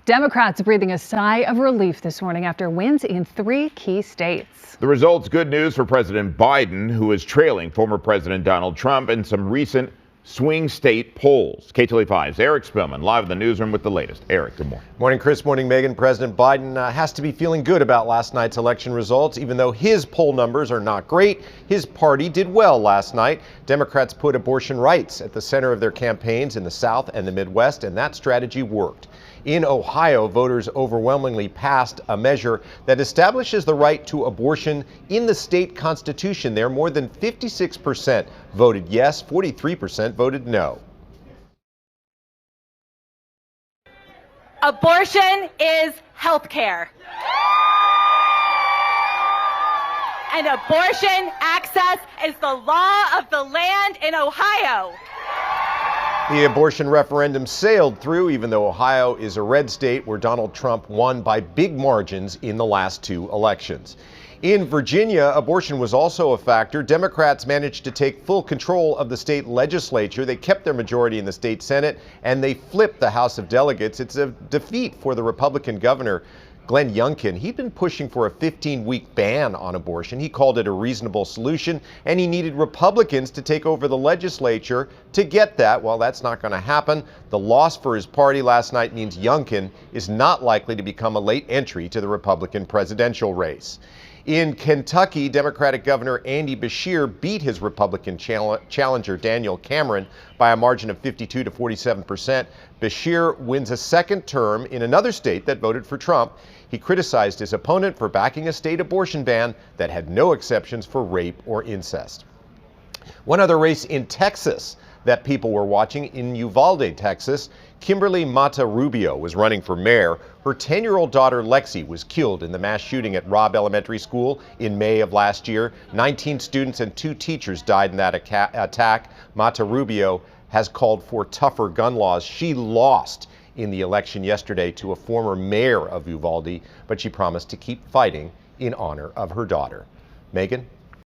Democrats breathing a sigh of relief this morning after wins in 3 key states. The results, good news for President Biden, who is trailing former President Donald Trump in some recent swing state polls. KTLA5's Eric Spillman live in the newsroom with the latest. Eric, good morning. Morning, Chris. Morning, Megan. President Biden has to be feeling good about last night's election results. Even though his poll numbers are not great, his party did well last night. Democrats put abortion rights at the center of their campaigns in the South and the Midwest, and that strategy worked. In Ohio, voters overwhelmingly passed a measure that establishes the right to abortion in the state constitution there. More than 56% voted yes, 43% voted no. Abortion is health care. And abortion access is the law of the land in Ohio. The abortion referendum sailed through, even though Ohio is a red state where Donald Trump won by big margins in the last 2 elections. In Virginia, abortion was also a factor. Democrats managed to take full control of the state legislature. They kept their majority in the state Senate, and they flipped the House of Delegates. It's a defeat for the Republican governor, Glenn Youngkin. He'd been pushing for a 15-week ban on abortion. He called it a reasonable solution, and he needed Republicans to take over the legislature to get that. Well, that's not going to happen. The loss for his party last night means Youngkin is not likely to become a late entry to the Republican presidential race. In Kentucky, Democratic Governor Andy Beshear beat his Republican challenger Daniel Cameron by a margin of 52 to 47%. Beshear wins a second term in another state that voted for Trump. He criticized his opponent for backing a state abortion ban that had no exceptions for rape or incest. One other race in Texas that people were watching, in Uvalde, Texas. Kimberly Mata Rubio was running for mayor. Her 10-year-old daughter Lexi was killed in the mass shooting at Robb Elementary School in May of last year. 19 students and 2 teachers died in that attack. Mata Rubio has called for tougher gun laws. She lost in the election yesterday to a former mayor of Uvalde, but she promised to keep fighting in honor of her daughter. Megan?